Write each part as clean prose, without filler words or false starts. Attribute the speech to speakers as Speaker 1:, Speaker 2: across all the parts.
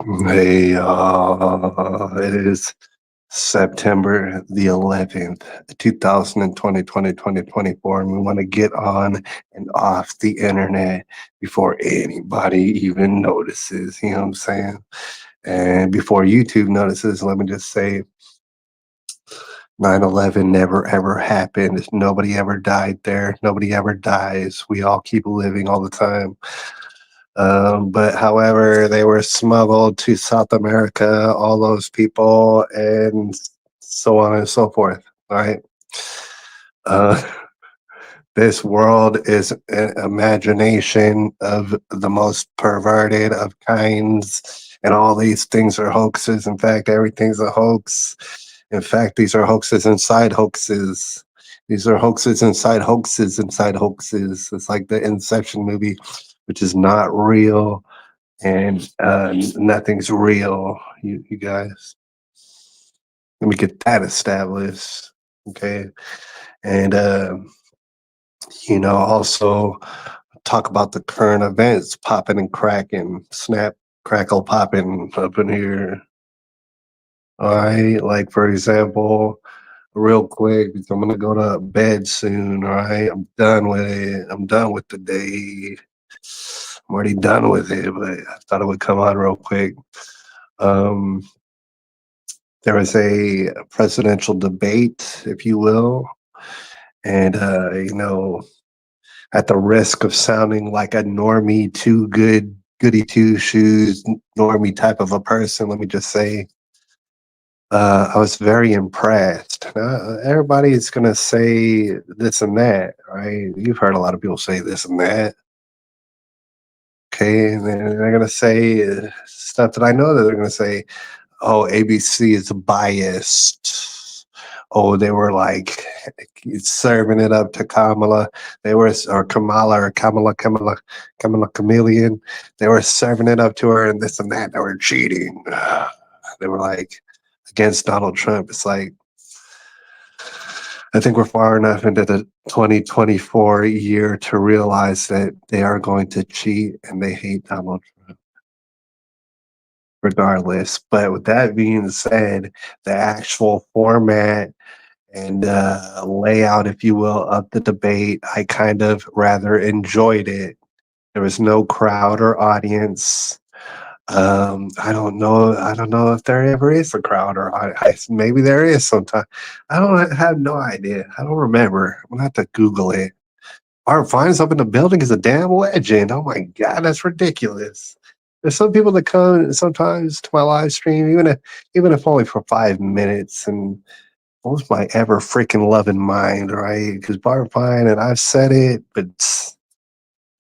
Speaker 1: Hey, it is September the 11th, 2020, 2024, and we want to get on and off the internet before anybody even notices. You know what I'm saying? And before YouTube notices, let me just say 9/11 never ever happened. Nobody ever died there. Nobody ever dies. We all keep living all the time. But however, they were smuggled to South America, all those people, and so on and so forth. Right? Uh, this world is an imagination of the most perverted of kinds, and all these things are hoaxes. In fact, everything's a hoax. In fact, these are hoaxes inside hoaxes. These are hoaxes inside hoaxes inside hoaxes. It's like the Inception movie, which is not real and nothing's real. You guys, let me get that established, okay? And also talk about the current events popping and cracking, snap, crackle, popping up in here. All right, like for example, real quick, because I'm gonna go to bed soon. All right, I'm done with it. I'm done with the day. I'm already done with it, but I thought it would come on real quick. Um, there was a presidential debate, if you will, and at the risk of sounding like a normie, too good, goody two shoes, normie type of a person, let me just say, I was very impressed. Everybody's gonna say this and that, right? You've heard a lot of people say this and that. Okay, and then they're gonna say stuff that I know that they're gonna say, oh, ABC is biased. Oh, they were like serving it up to Kamala. They were, or Kamala, or Kamala Chameleon. They were serving it up to her and this and that. They were cheating. They were like against Donald Trump. It's like, I think we're far enough into the 2024 year to realize that they are going to cheat and they hate Donald Trump regardless. But with that being said, the actual format and layout, if you will, of the debate, I kind of rather enjoyed it. There was no crowd or audience. I don't know. I don't know if there ever is a crowd or maybe there is sometime. I have no idea. I don't remember. I'm gonna have to Google it. Art finds up in the building is a damn legend. Oh my god, that's ridiculous. There's some people that come sometimes to my live stream, even if only for 5 minutes, and most my ever freaking loving mind, right? Because Bart Fine, and I've said it, but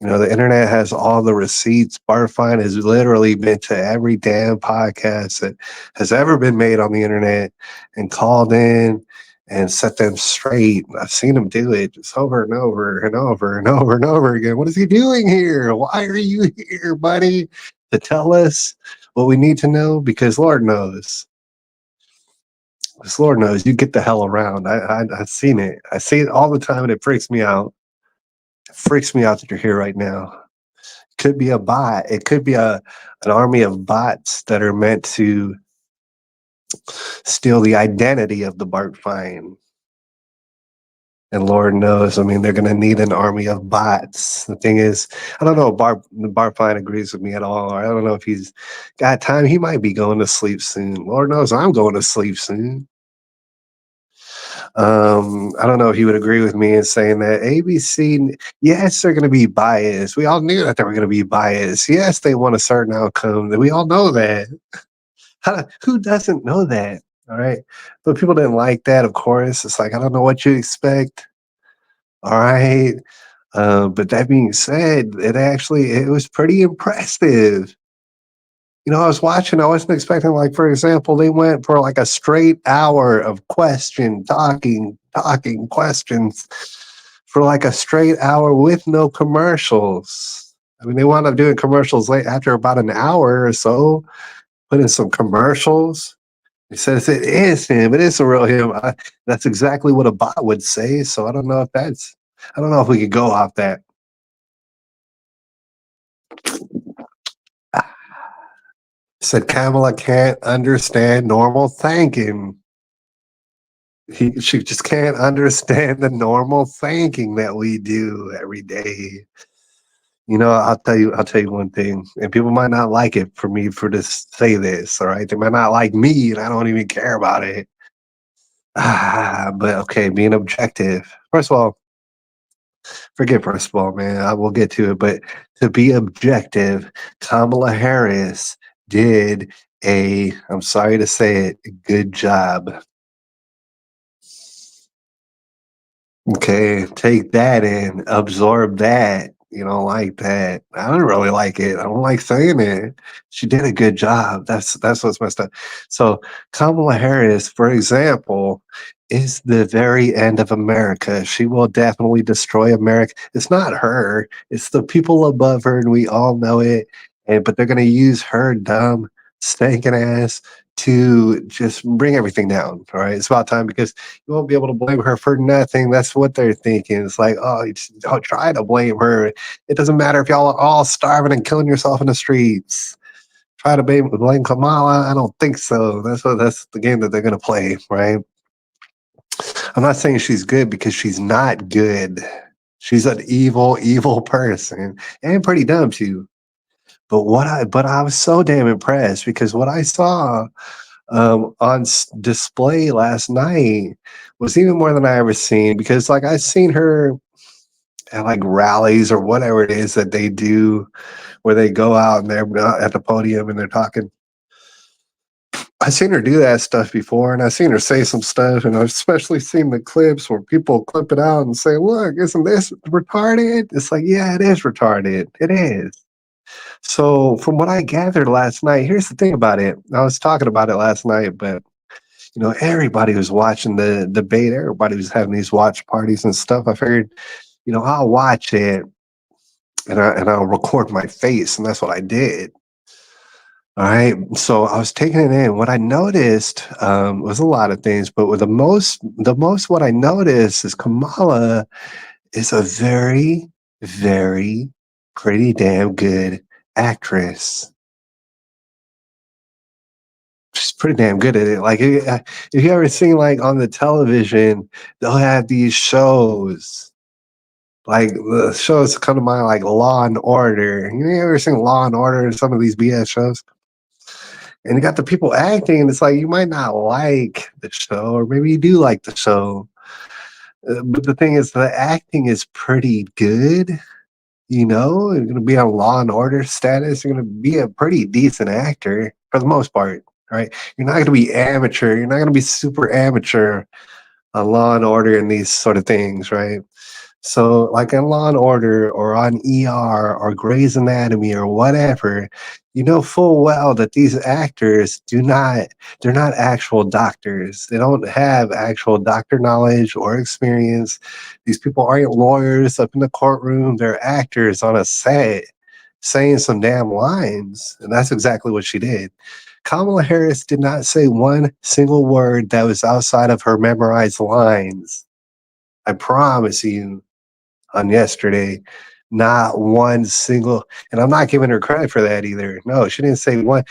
Speaker 1: the internet has all the receipts. Bart Fine has literally been to every damn podcast that has ever been made on the internet and called in and set them straight. I've seen him do it just over and over and over and over and over again. What is he doing here? Why are you here, buddy? To tell us what we need to know? Because Lord knows. Because Lord knows you get the hell around. I've seen it. I see it all the time and it freaks me out. It freaks me out that you're here right now. Could be a bot. It could be an army of bots that are meant to steal the identity of the Bart Fine. And Lord knows, I mean, they're going to need an army of bots. The thing is, I don't know if Bart Fine agrees with me at all. Or I don't know if he's got time. He might be going to sleep soon. Lord knows I'm going to sleep soon. I don't know if you would agree with me in saying that ABC, yes, they're going to be biased. We all knew that they were going to be biased. Yes, they want a certain outcome. We all know that. Who doesn't know that? All right. But people didn't like that, of course. It's like, I don't know what you expect. All right. But that being said, it was pretty impressive. I was watching, I wasn't expecting, like, for example, they went for like a straight hour of talking questions for like a straight hour with no commercials. I mean, they wound up doing commercials late after about an hour or so, put in some commercials. He says it is him. It is a real him. That's exactly what a bot would say. So I don't know if we could go off that. Said Kamala can't understand normal thinking. She just can't understand the normal thinking that we do every day. I'll tell you one thing, and people might not like it for me for to say this, all right? They might not like me, and I don't even care about it. But okay, being objective. First of all, forget first of all, man. I will get to it, but to be objective, Kamala Harris did I'm sorry to say it, good job. Okay, take that in, absorb that. You don't like that. I don't really like it. I don't like saying it. She did a good job. That's what's messed up. So Kamala Harris, for example, is the very end of America. She will definitely destroy America. It's not her. It's the people above her, and we all know it. And but they're gonna use her dumb, stinking ass to just bring everything down. All right. It's about time because you won't be able to blame her for nothing. That's what they're thinking. It's like, oh, don't try to blame her. It doesn't matter if y'all are all starving and killing yourself in the streets. Try to blame Kamala. I don't think so. That's the game that they're gonna play, right? I'm not saying she's good because she's not good. She's an evil, evil person and pretty dumb too. But I was so damn impressed because what I saw on display last night was even more than I ever seen because like I've seen her at like rallies or whatever it is that they do where they go out and they're at the podium and they're talking. I've seen her do that stuff before and I've seen her say some stuff and I've especially seen the clips where people clip it out and say, look, isn't this retarded? It's like, yeah, it is retarded. It is. So from what I gathered last night, here's the thing about it. I was talking about it last night, but everybody was watching the debate. Everybody was having these watch parties and stuff. I figured, I'll watch it and I'll record my face, and that's what I did. All right. So I was taking it in. What I noticed was a lot of things, but with the most what I noticed is Kamala is a very, very pretty damn good actress. She's pretty damn good at it. Like, if you ever seen like on the television, they'll have these shows. Like the shows come to mind, like Law and Order. You ever seen Law and Order and some of these BS shows? And you got the people acting, and it's like you might not like the show, or maybe you do like the show. But the thing is, the acting is pretty good. You're going to be on Law and Order status. You're going to be a pretty decent actor for the most part, right? You're not going to be amateur. You're not going to be super amateur on Law and Order and these sort of things, right? So, like in Law and Order or on ER or Grey's Anatomy or whatever, you know full well that these actors they're not actual doctors. They don't have actual doctor knowledge or experience. These people aren't lawyers up in the courtroom. They're actors on a set saying some damn lines. And that's exactly what she did. Kamala Harris did not say one single word that was outside of her memorized lines. I promise you on yesterday. Not one single, and I'm not giving her credit for that either. No, she didn't say one.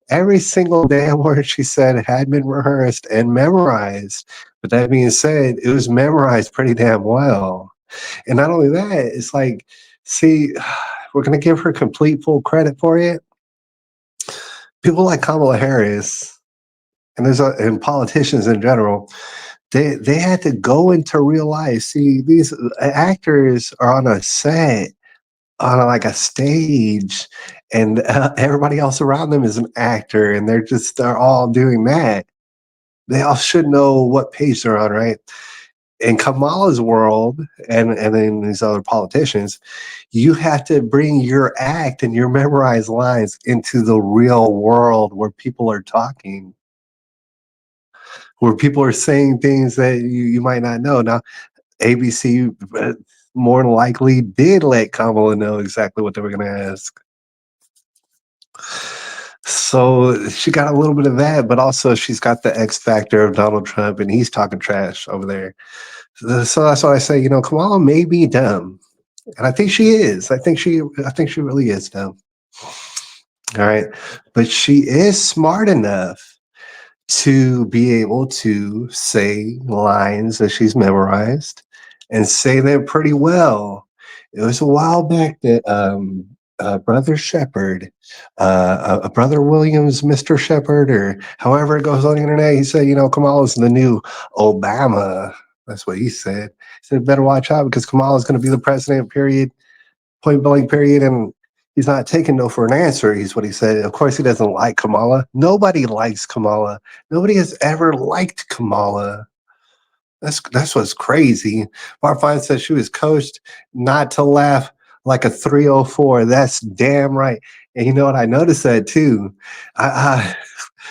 Speaker 1: Every single damn word she said had been rehearsed and memorized. But that being said, it was memorized pretty damn well. And not only that, it's like, see, we're going to give her complete full credit for it. People like Kamala Harris and politicians in general, they had to go into real life. See, these actors are on a set, on like a stage, and everybody else around them is an actor, and they're all doing that. They all should know what page they're on, right? In Kamala's world, and then these other politicians, you have to bring your act and your memorized lines into the real world where people are talking, where people are saying things that you might not know. Now, ABC more than likely did let Kamala know exactly what they were going to ask. So she got a little bit of that, but also she's got the X factor of Donald Trump, and he's talking trash over there. So that's why I say, Kamala may be dumb, and I think she is. I think she really is dumb. All right. But she is smart enough to be able to say lines that she's memorized and say them pretty well. It was a while back that Brother Shepherd, Brother Williams, Mr. Shepherd, or however it goes on the internet, he said, Kamala's the new Obama. That's what he said. He said, better watch out because Kamala's going to be the president, period, point blank, period. And he's not taking no for an answer. He's what he said. Of course, he doesn't like Kamala. Nobody likes Kamala. Nobody has ever liked Kamala. That's what's crazy. Mark said she was coached not to laugh like a 304. That's damn right. And you know what? I noticed that too. I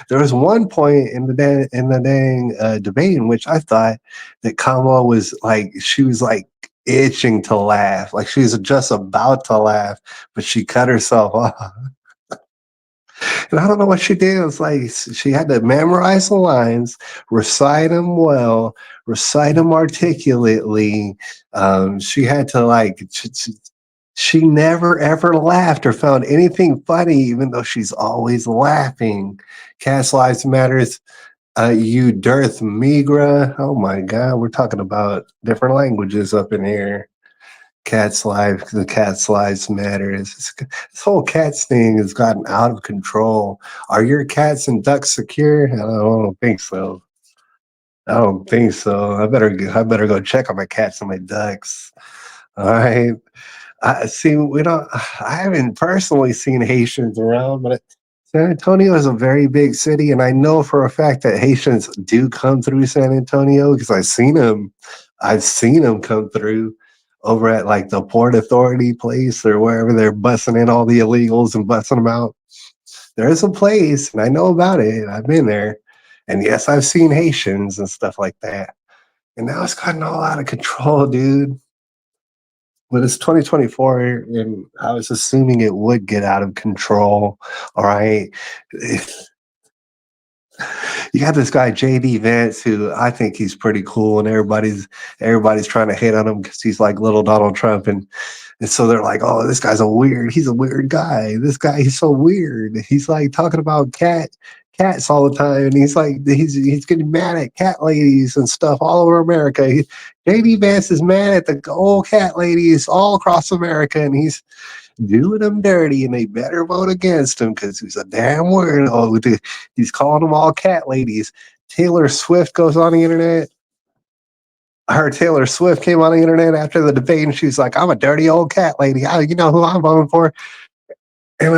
Speaker 1: there was one point in the dang debate in which I thought that Kamala was like she was like itching to laugh, like she was just about to laugh, but she cut herself off. And I don't know what she did. It was like she had to memorize the lines, recite them well, recite them articulately. She had to she never ever laughed or found anything funny, even though she's always laughing. Cats Lives Matters. You Dearth Migra. Oh my God, we're talking about different languages up in here. The cat's lives matters. This whole cats thing has gotten out of control. Are your cats and ducks secure? I don't think so. I don't think so. I better go check on my cats and my ducks. All right. I see. We don't. I haven't personally seen Haitians around, but San Antonio is a very big city, and I know for a fact that Haitians do come through San Antonio because I've seen them. I've seen them come through over at like the Port Authority place or wherever they're busting in all the illegals and busting them out. There is a place, and I know about it. I've been there, and yes, I've seen Haitians and stuff like that. And now it's gotten all out of control, dude. But it's 2024, and I was assuming it would get out of control. All right. You got this guy JD Vance, who I think he's pretty cool, and everybody's trying to hate on him because he's like little Donald Trump, and so they're like, oh, this guy's he's a weird guy. This guy, he's so weird. He's like talking about cats all the time, and he's getting mad at cat ladies and stuff all over America. JD Vance is mad at the old cat ladies all across America, and he's doing them dirty, and they better vote against him because he's a damn weirdo. He's calling them all cat ladies. Taylor Swift goes on the internet. Her Taylor Swift came on the internet after the debate, and she's like, "I'm a dirty old cat lady. You know who I'm voting for." And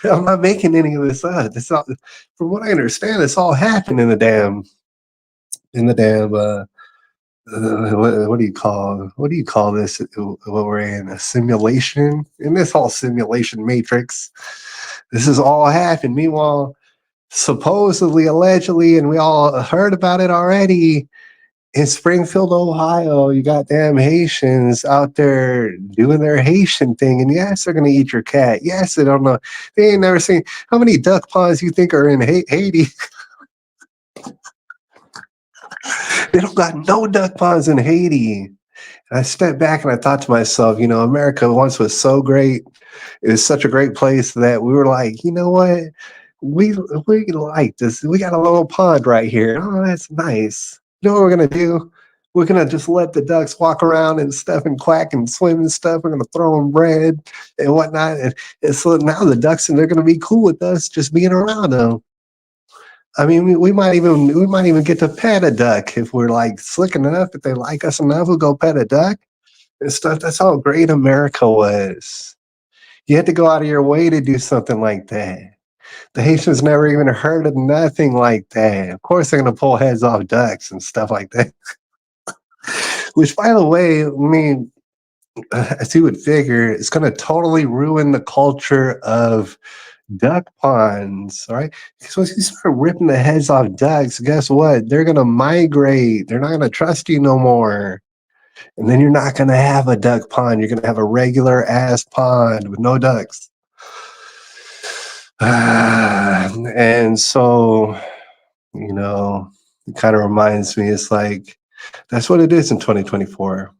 Speaker 1: I'm not making any of this up. It's not, from what I understand, it's all happened in the damn what do you call this, what we're in, a simulation, in this whole simulation matrix. This has all happened. Meanwhile, supposedly, allegedly, and we all heard about it already, in Springfield, Ohio, you got damn Haitians out there doing their Haitian thing, and yes, they're gonna eat your cat. Yes, they don't know. They ain't never seen how many duck ponds you think are in Haiti. They don't got no duck ponds in Haiti. And I stepped back and I thought to myself, America once was so great. It was such a great place that we were like, you know what? We like this. We got a little pond right here. Oh, that's nice. You know what we're gonna do? We're gonna just let the ducks walk around and stuff and quack and swim and stuff. We're gonna throw them bread and whatnot. And so now the ducks, and they're gonna be cool with us just being around them. I mean, we might even get to pet a duck if we're like slick enough. If they like us enough, we'll go pet a duck and stuff. That's how great America was. You had to go out of your way to do something like that. The Haitians never even heard of nothing like that. Of course, they're going to pull heads off ducks and stuff like that. Which, by the way, I mean, as you would figure, it's going to totally ruin the culture of duck ponds, all right? Because once you start ripping the heads off ducks, guess what? They're going to migrate. They're not going to trust you no more. And then you're not going to have a duck pond. You're going to have a regular ass pond with no ducks. And so, it kind of reminds me, it's like, that's what it is in 2024.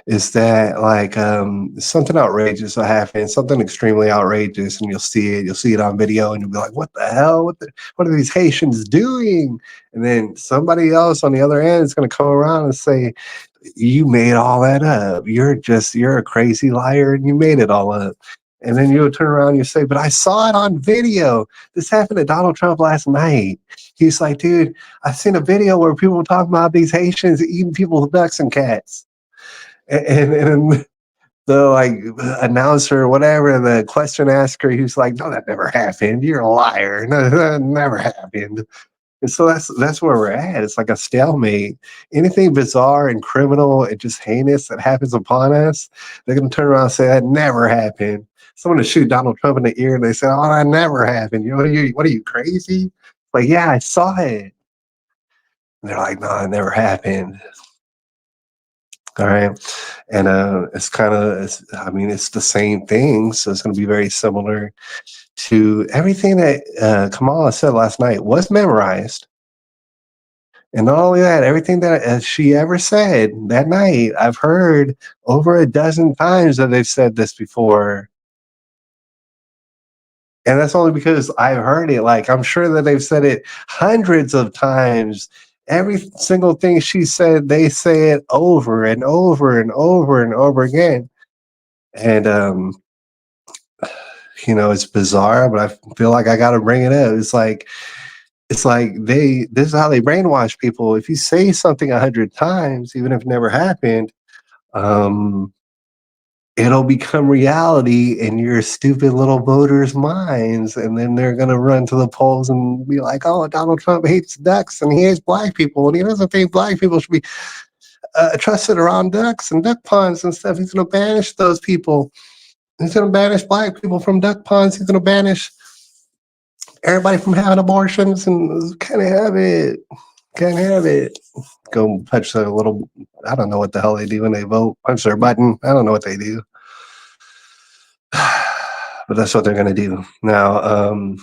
Speaker 1: is that like something outrageous will happen, something extremely outrageous, and you'll see it on video, and you'll be like, "What the hell? What are these Haitians doing?" And then somebody else on the other end is going to come around and say, "You made all that up. You're a crazy liar, and you made it all up." And then you'll turn around and you say, "But I saw it on video. This happened to Donald Trump last night." He's like, "Dude, I've seen a video where people were talking about these Haitians eating people's ducks and cats." And the like announcer or whatever, the question asker, he's like, "No, that never happened. You're a liar. No, that never happened." And so that's where we're at. It's like a stalemate. Anything bizarre and criminal and just heinous that happens upon us, they're gonna turn around and say that never happened. Someone to shoot Donald Trump in the ear and they say, "Oh, that never happened." You know, what are you crazy? Like, yeah, I saw it. And they're like, "No, it never happened." All right. And it's kind of, I mean, it's the same thing. So it's going to be very similar to everything that Kamala said last night was memorized. And not only that, everything that she ever said that night, I've heard over a dozen times that they've said this before. And that's only because I've heard it. Like, I'm sure that they've said it hundreds of times. Every single thing she said, they say it over and over and over and over again. And you know, it's bizarre, but I feel like I got to bring it up. It's like this is how they brainwash people. If you say something 100 times, even if it never happened, um, it'll become reality in your stupid little voters' minds, and then they're gonna run to the polls and be like, "Oh, Donald Trump hates ducks and he hates black people, and he doesn't think black people should be trusted around ducks and duck ponds and stuff. He's gonna banish those people." He's going to banish black people from duck ponds. He's going to banish everybody from having abortions, and can't have it. Can't have it. Go punch their little, I don't know what the hell they do when they vote. Punch their button. I don't know what they do. But that's what they're going to do. Now, in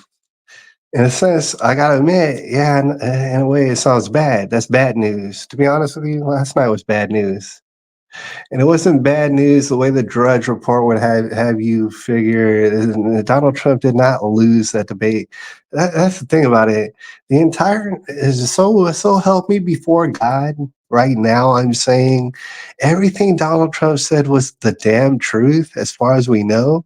Speaker 1: a sense, I got to admit, yeah, in a way, it sounds bad. That's bad news. To be honest with you, last night was bad news. And it wasn't bad news the way the Drudge Report would have you figure. Donald Trump did not lose that debate. That's the thing about it. The entire is so help me before God. Right now, I'm saying everything Donald Trump said was the damn truth, as far as we know,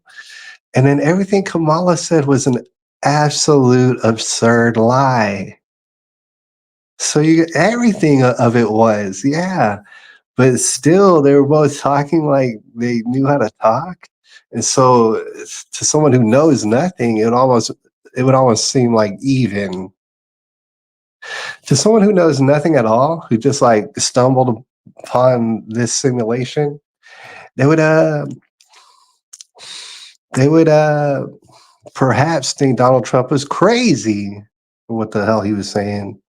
Speaker 1: and then everything Kamala said was an absolute absurd lie. So everything of it was, yeah. But still, they were both talking like they knew how to talk. And so to someone who knows nothing, it would almost seem like even. To someone who knows nothing at all, who just like stumbled upon this simulation, they would they would perhaps think Donald Trump was crazy for what the hell he was saying.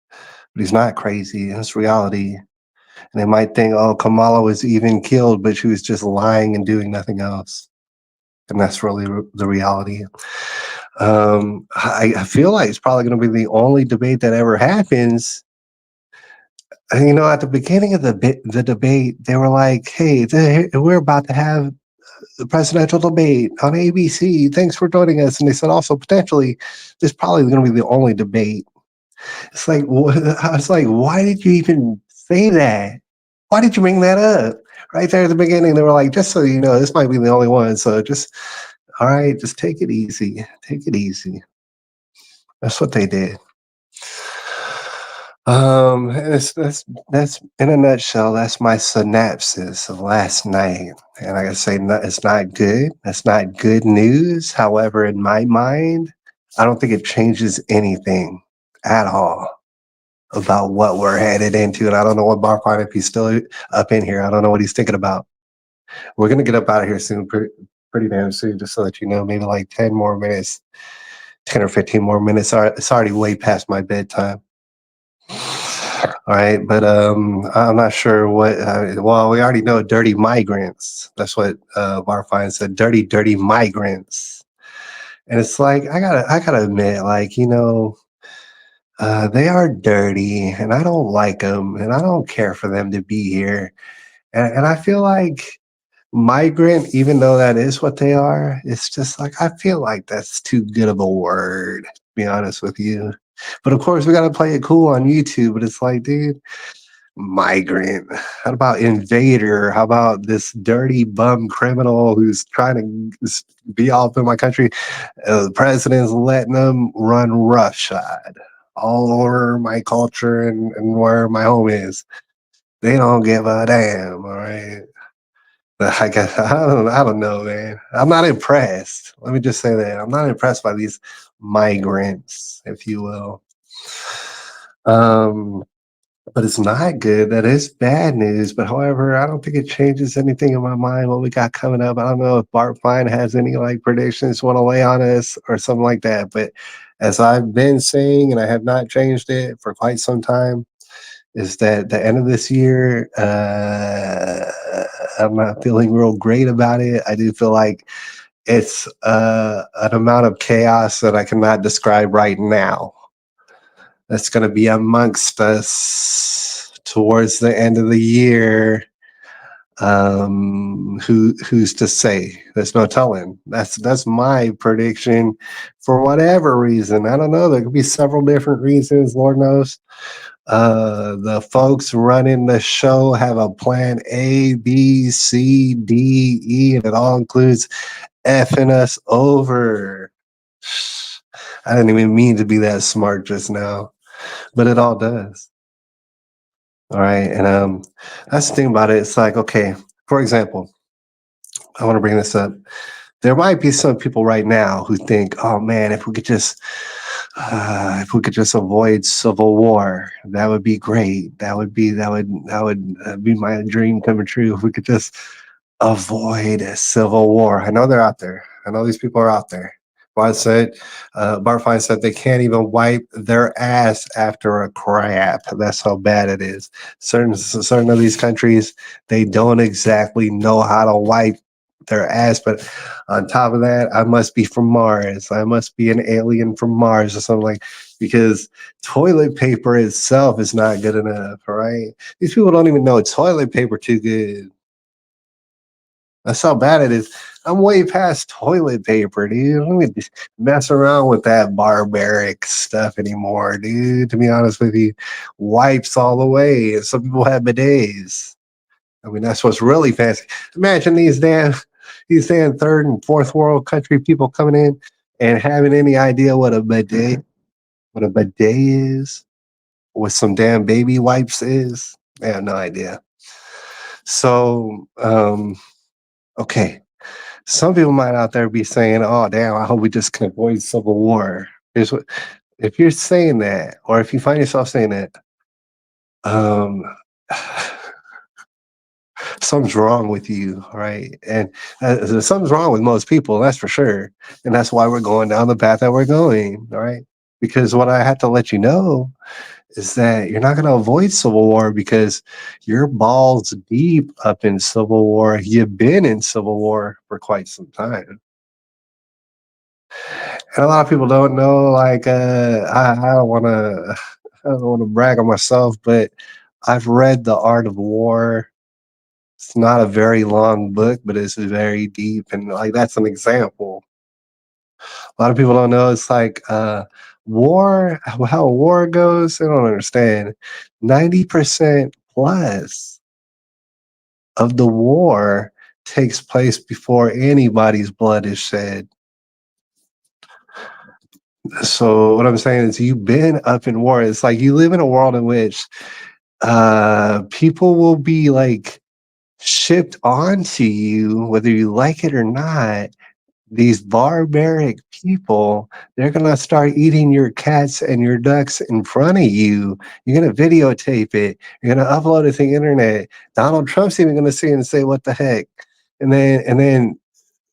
Speaker 1: But he's not crazy. That's reality. And they might think, oh, Kamala was even killed, but she was just lying and doing nothing else. And that's really the reality. I feel like it's probably going to be the only debate that ever happens. And, you know, at the beginning of the debate, they were like, "Hey, we're about to have the presidential debate on ABC. Thanks for joining us." And they said also potentially, this probably going to be the only debate. It's like, I was like, why did you even say that? Why did you bring that up? Right there at the beginning, they were like, just so you know, this might be the only one. So just, all right, just take it easy. Take it easy. That's what they did. That's in a nutshell. That's my synopsis of last night, and like I say, it's not good. That's not good news. However, in my mind, I don't think it changes anything at all about what we're headed into. And I don't know what Barfine, if he's still up in here, I don't know what he's thinking about. We're gonna get up out of here soon, pretty damn soon, just so that you know, maybe like 10 more minutes, 10 or 15 more minutes. It's already way past my bedtime. All right, but I'm not sure what. Well, we already know dirty migrants. That's what Barfine said. Dirty, dirty migrants. And it's like I gotta admit, like they are dirty, and I don't like them, and I don't care for them to be here. And I feel like Migrant, even though that is what they are, it's just like I feel like that's too good of a word, to be honest with you. But of course, we gotta play it cool on YouTube. But it's like, dude, migrant. How about invader? How about this dirty bum criminal who's trying to be all up in my country? The president's letting them run roughshod all over my culture and where my home is. They don't give a damn. All right. I guess I don't know, man. I'm not impressed. Let me just say that I'm not impressed by these migrants, if you will. Um, but it's not good. That is bad news. But however, I don't think it changes anything in my mind what we got coming up. I don't know if Bart Fine has any like predictions want to lay on us or something like that. But as I've been saying, and I have not changed it for quite some time, is that the end of this year, I'm not feeling real great about it. I do feel like it's an amount of chaos that I cannot describe right now. That's going to be amongst us towards the end of the year. Who's to say? There's no telling. That's my prediction. For whatever reason, I don't know. There could be several different reasons. Lord knows. The folks running the show have a plan A, B, C, D, E, and it all includes effing us over. I didn't even mean to be that smart just now, but it all does. All right. And that's the thing about it. It's like, okay, for example, I want to bring this up. There might be some people right now who think, oh man, if we could just avoid civil war, that would be great. That would be my dream coming true. If we could just avoid a civil war. I know they're out there. I know these people are out there. Barfine said they can't even wipe their ass after a crap. That's how bad it is. Certain of these countries, they don't exactly know how to wipe their ass. But on top of that, I must be from Mars. I must be an alien from Mars or something like. Because toilet paper itself is not good enough. All right, these people don't even know toilet paper too good. That's how bad it is. I'm way past toilet paper, dude. I don't even mess around with that barbaric stuff anymore, dude. To be honest with you, wipes all the way. And some people have bidets. I mean, that's what's really fancy. Imagine these damn third and fourth world country people coming in and having any idea what a bidet is, what some damn baby wipes is. They have no idea. So, okay. Some people might out there be saying, "Oh, damn! I hope we just can avoid civil war." Here's what: if you're saying that, or if you find yourself saying that, um, something's wrong with you, right? And something's wrong with most people, that's for sure. And that's why we're going down the path that we're going, all right? Because what I have to let you know is that you're not going to avoid civil war because you're balls deep up in civil war. You've been in civil war for quite some time. And a lot of people don't know, like, I don't want to, I don't want to brag on myself, but I've read The Art of War. It's not a very long book, but it's very deep, and like that's an example. A lot of people don't know. It's like war, how war goes. They don't understand. 90% plus of the war takes place before anybody's blood is shed. So what I'm saying is you've been up in war. It's like you live in a world in which people will be like shipped onto you, whether you like it or not. These barbaric people, they're gonna start eating your cats and your ducks in front of you. You're gonna videotape it. You're gonna upload it to the internet. Donald Trump's even gonna see it and say, "What the heck?" And then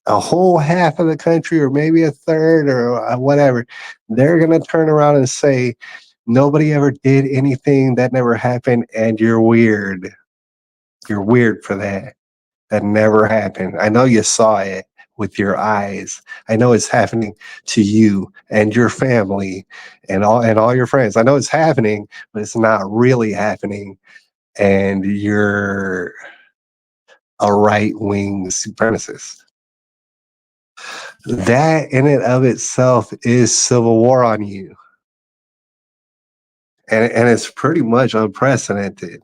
Speaker 1: a whole half of the country, or maybe a third, or whatever, they're gonna turn around and say, "Nobody ever did anything. That never happened, and you're weird. You're weird for that. That never happened. I know you saw it with your eyes. I know it's happening to you and your family and all your friends. I know it's happening, but it's not really happening. And a right wing supremacist. That in and of itself is civil war on you. And it's pretty much unprecedented.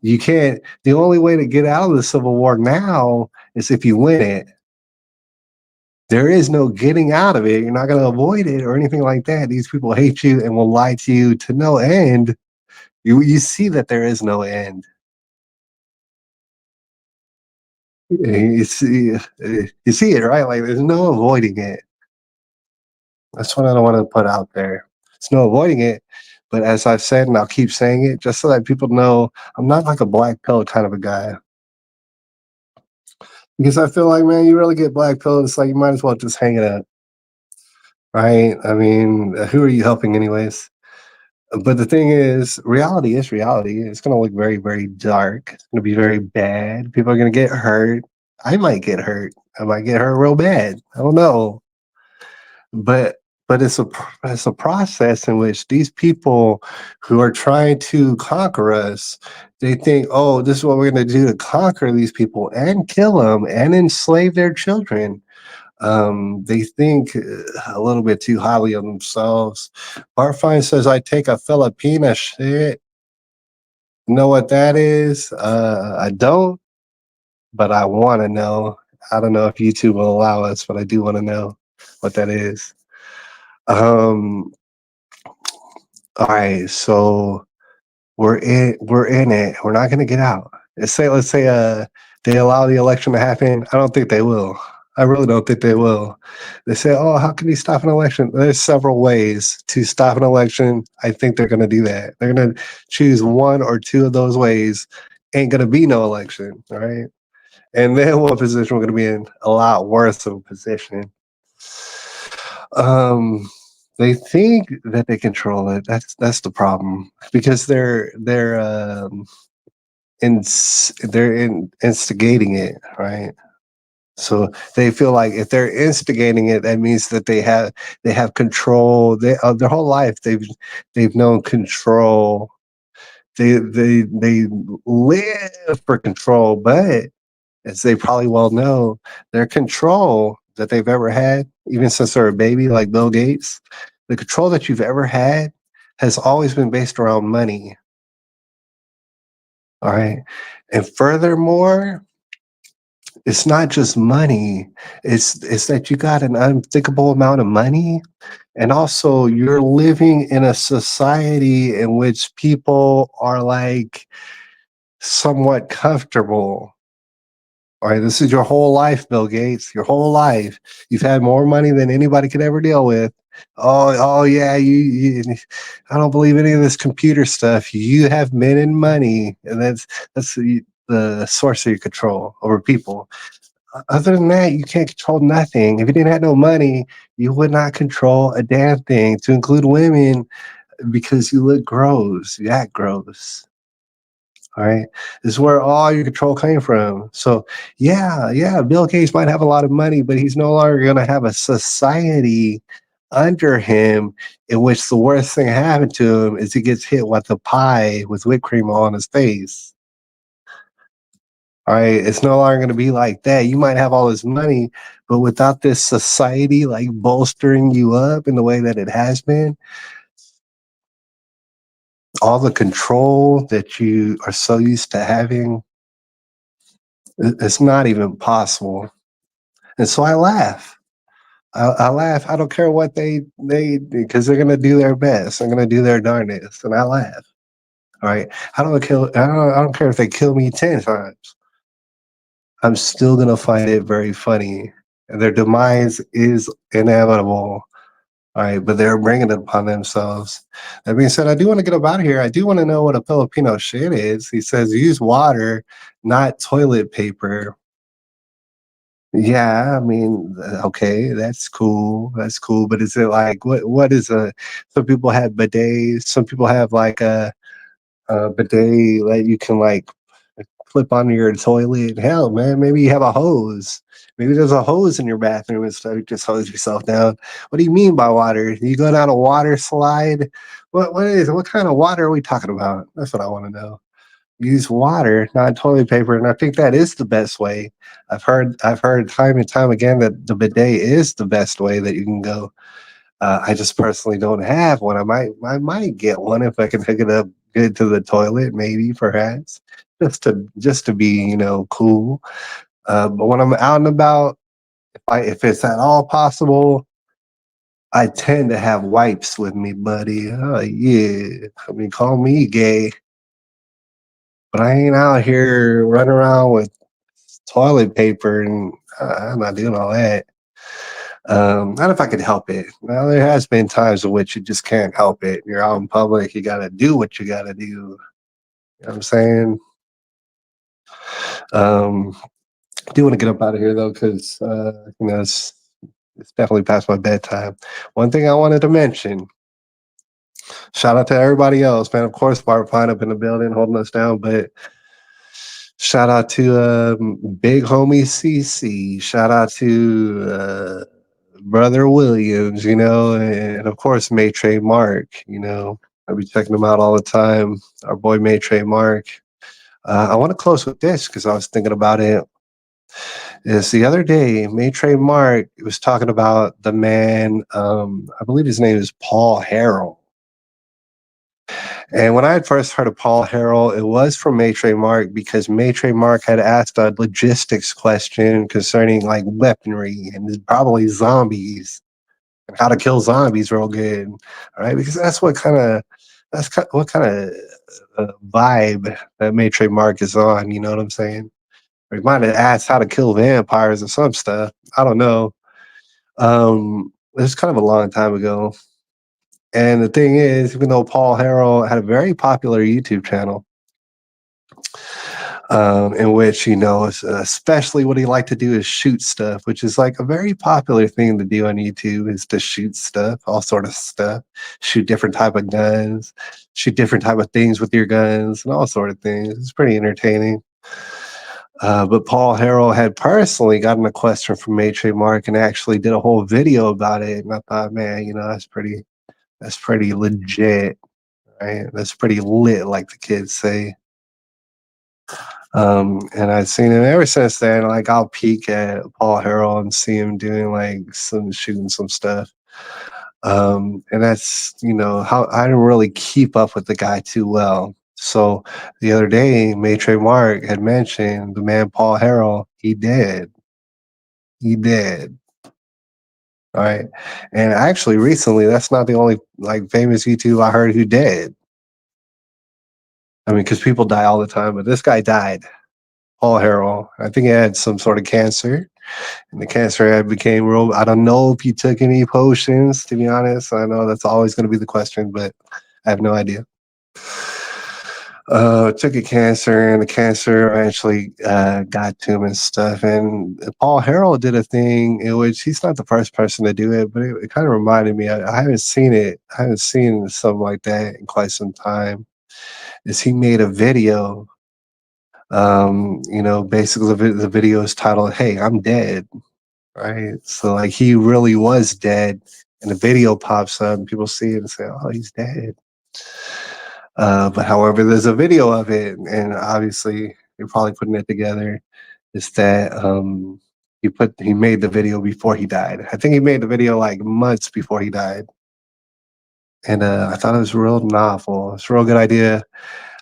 Speaker 1: You can't, the only way to get out of the Civil War now is if you win it. There is no getting out of it. You're not going to avoid it or anything like that. These people hate you and will lie to you to no end. You see that there is no end. You see it, right? Like there's no avoiding it. That's what I don't want to put out there. There's no avoiding it. But as I've said, and I'll keep saying it, just so that people know, I'm not like a black pill kind of a guy. Because I feel like, man, you really get black pill, it's like you might as well just hang it up, right? I mean, who are you helping, anyways? But the thing is reality is reality. It's going to look very, very dark. It's going to be very bad. People are going to get hurt. I might get hurt. I might get hurt real bad. I don't know. But it's a process in which these people who are trying to conquer us, they think, oh, this is what we're going to do to conquer these people and kill them and enslave their children. They think a little bit too highly of themselves. Barfine says, I take a Filipina shit. Know what that is? I don't, but I want to know. I don't know if YouTube will allow us, but I do want to know what that is. Um, all right, so we're in it. We're not gonna get out. Let's say they allow the election to happen. I don't think they will. I really don't think they will. They say, oh, how can you stop an election? There's several ways to stop an election. I think they're gonna do that. They're gonna choose one or two of those ways. Ain't gonna be no election, all right? And then what position we're gonna be in? A lot worse of a position. Um, they think that they control it. That's the problem because they're instigating it, right? So they feel like if they're instigating it, that means that they have control. Their whole life they've known control. They live for control, but as they probably well know, their control that they've ever had, even since they're a baby, like Bill Gates, the control that you've ever had has always been based around money. All right. And furthermore, it's not just money, it's that you got an unthinkable amount of money. And also, you're living in a society in which people are like somewhat comfortable. All right, this is your whole life, Bill Gates. Your whole life, you've had more money than anybody could ever deal with. Oh yeah, I don't believe any of this computer stuff. You have men and money, and that's the source of your control over people. Other than that, you can't control nothing. If you didn't have no money, you would not control a damn thing. To include women, because you look gross, you act gross. All right. This is where all your control came from. So, yeah, Bill Gates might have a lot of money, but he's no longer going to have a society under him in which the worst thing happened to him is he gets hit with a pie with whipped cream on his face. All right. It's no longer going to be like that. You might have all this money, but without this society like bolstering you up in the way that it has been, all the control that you are so used to having, it's not even possible. And so I laugh. I laugh. I don't care what they because they're gonna do their best. They're gonna do their darndest, and I laugh. All right. I don't care if they kill me 10 times. I'm still gonna find it very funny. And their demise is inevitable. All right, but they're bringing it upon themselves. That being said, I do want to get up out of here. I do want to know what a Filipino shit is. He says use water, not toilet paper. Yeah, I mean, okay, that's cool. That's cool. But is it like what is a some people have bidets, some people have like a bidet that you can like flip onto your toilet. Hell, man, maybe you have a hose. Maybe there's a hose in your bathroom and stuff. You just hose yourself down. What do you mean by water? You go down a water slide? What kind of water are we talking about? That's what I want to know. use water, not toilet paper, and I think that is the best way. I've heard time and time again that the bidet is the best way that you can go. I just personally don't have one. I might get one if I can hook it up good to the toilet, maybe perhaps, just to be cool. But when I'm out and about, if it's at all possible, I tend to have wipes with me, buddy. Oh yeah, I mean, call me gay, but I ain't out here running around with toilet paper, and I'm not doing all that. Not if I could help it. Now there has been times in which you just can't help it. You're out in public, you gotta do what you gotta do. You know what I'm saying? Um, I do want to get up out of here though, because it's definitely past my bedtime. One thing I wanted to mention. Shout out to everybody else, man. Of course, Bart Pine up in the building holding us down, but shout out to big homie CC. Shout out to brother Williams, and of course Maitre Mark. I be checking him out all the time. Our boy Maitre Mark. I want to close with this because I was thinking about it. Is the other day Maitre Mark was talking about the man. I believe his name is Paul Harrell. And when I had first heard of Paul Harrell, it was from Maitre Mark because Maitre Mark had asked a logistics question concerning like weaponry and probably zombies and how to kill zombies real good. All right, because what kind of vibe that Maitre Mark is on. You know what I'm saying? Or he might have asked how to kill vampires or some stuff. I don't know. It was kind of a long time ago. And the thing is, even though Paul Harrell had a very popular YouTube channel, in which especially what he liked to do is shoot stuff, which is like a very popular thing to do on YouTube is to shoot stuff, all sort of stuff, shoot different type of guns, shoot different type of things with your guns, and all sort of things. It's pretty entertaining. But Paul Harrell had personally gotten a question from Maitre Mark and actually did a whole video about it. And I thought, man, that's pretty legit, right? That's pretty lit, like the kids say. And I've seen him ever since then. Like I'll peek at Paul Harrell and see him doing like some shooting some stuff. And that's how I didn't really keep up with the guy too well. So the other day, Maitre Mark had mentioned the man Paul Harrell. He did. He did. All right. And actually, recently, that's not the only like famous YouTube I heard who did. I mean, because people die all the time, but this guy died. Paul Harrell. I think he had some sort of cancer, and the cancer had became real. I don't know if he took any potions, to be honest. I know that's always going to be the question, but I have no idea. Took a cancer, and the cancer eventually got to him and stuff. And Paul Harrell did a thing in which he's not the first person to do it, but it kind of reminded me. I haven't seen it. I haven't seen something like that in quite some time. Is he made a video basically the video is titled "Hey, I'm dead," right? So like he really was dead, and the video pops up, and people see it and say, "Oh, he's dead." But however, there's a video of it, and obviously you're probably putting it together. Is that he made the video before he died? I think he made the video like months before he died, and I thought it was real novel. It's a real good idea.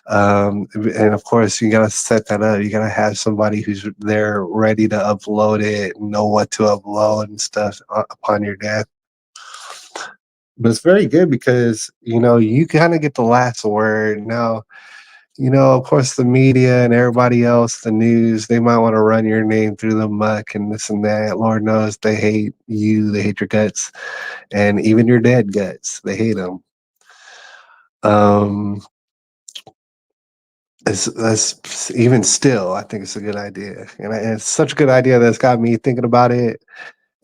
Speaker 1: And of course, you gotta set that up. You gotta have somebody who's there ready to upload it, know what to upload and stuff upon your death. But it's very good because you kind of get the last word. Now, of course, the media and everybody else, the news, they might want to run your name through the muck and this and that. Lord knows they hate you, they hate your guts, and even your dead guts. They hate them. That's even still, I think it's a good idea, and it's such a good idea that's got me thinking about it.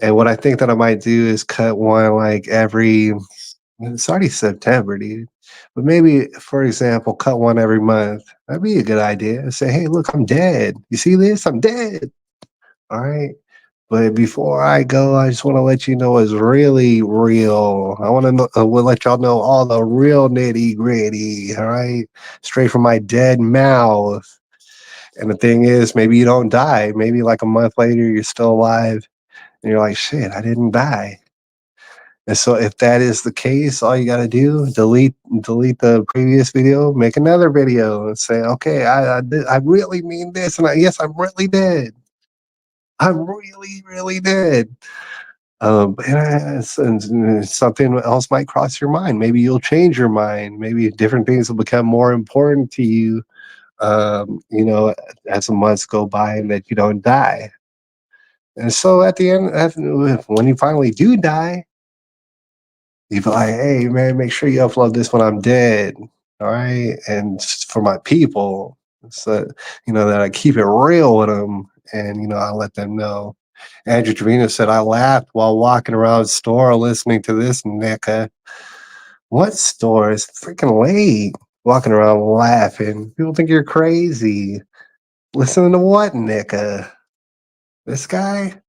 Speaker 1: And what I think that I might do is cut one like every. It's already September, dude. But maybe, for example, cut one every month. That'd be a good idea. Say, hey, look, I'm dead. You see this? I'm dead. All right. But before I go, I just want to let you know it's really real. I want to know, will let y'all know all the real nitty gritty. All right, straight from my dead mouth. And the thing is, maybe you don't die. Maybe like a month later, you're still alive, and you're like, "Shit, I didn't die." And so, if that is the case, all you got to do delete the previous video, make another video, and say, "Okay, I really mean this, and yes, I'm really dead. I'm really really dead." And something else might cross your mind. Maybe you'll change your mind. Maybe different things will become more important to you. You know, as the months go by, and that you don't die. And so at the end, when you finally do die, you be like, "Hey man, make sure you upload this when I'm dead, all right? And for my people, so that I keep it real with them, and I let them know." Andrew Trevino said, "I laughed while walking around the store listening to this NECA." What store? It's freaking late. Walking around laughing. People think you're crazy. Listening to what, NECA? This guy?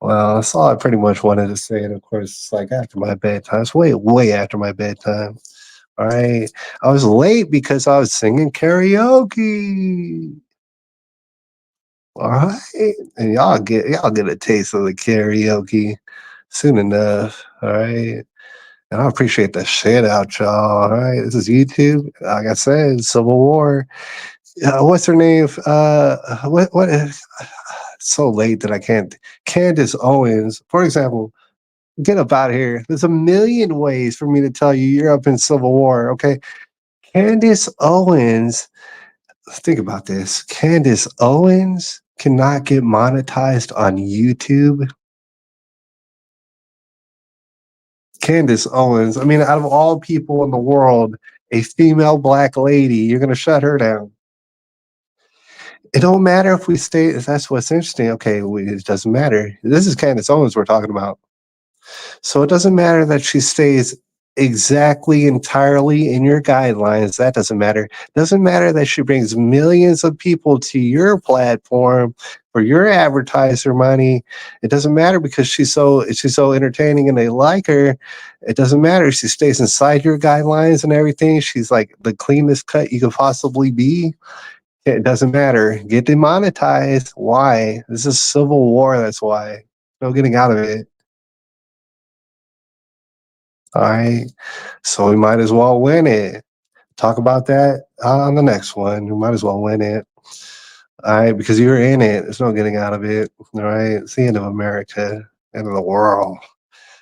Speaker 1: Well, that's all I pretty much wanted to say. And of course, it's like after my bedtime. It's way, way after my bedtime. All right. I was late because I was singing karaoke. All right. And y'all get a taste of the karaoke soon enough. All right. And I appreciate the shit out y'all. All right. This is YouTube. Like I said, Civil War. What's her name? What is so late that I can't. Candace Owens, for example. Get up out of here. There's a million ways for me to tell you you're up in Civil War. Okay. Candace Owens, think about this. Candace Owens cannot get monetized on YouTube. Candace Owens, I mean, out of all people in the world, a female black lady, you're going to shut her down. It don't matter if we stay. That's what's interesting. Okay, it doesn't matter. This is Candace Owens we're talking about. So it doesn't matter that she stays exactly entirely in your guidelines. That doesn't matter. It doesn't matter that she brings millions of people to your platform for your advertiser money. It doesn't matter because she's so entertaining and they like her. It doesn't matter. She stays inside your guidelines and everything. She's like the cleanest cut you could possibly be. It doesn't matter. Get demonetized. Why? This is civil war. That's why. No getting out of it. All right. So we might as well win it. Talk about that on the next one. We might as well win it. All right. Because you're in it. There's no getting out of it. All right. It's the end of America, end of the world.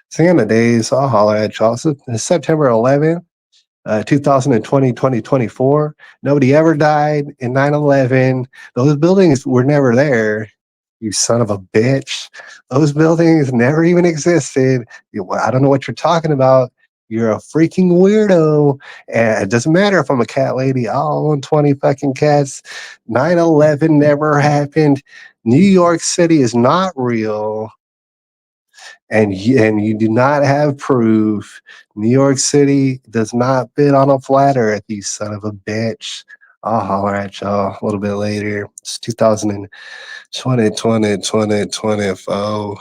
Speaker 1: It's the end of days. I'll holler at y'all. So it's September 11th. 2020, 2024. Nobody ever died in 9/11. Those buildings were never there. You son of a bitch. Those buildings never even existed. I don't know what you're talking about. You're a freaking weirdo. And it doesn't matter if I'm a cat lady. I'll own 20 fucking cats. 9/11 never happened. New York City is not real. And you do not have proof. New York City does not bid on a flat earth, you son of a bitch. I'll holler at y'all a little bit later. It's 2020, 2024.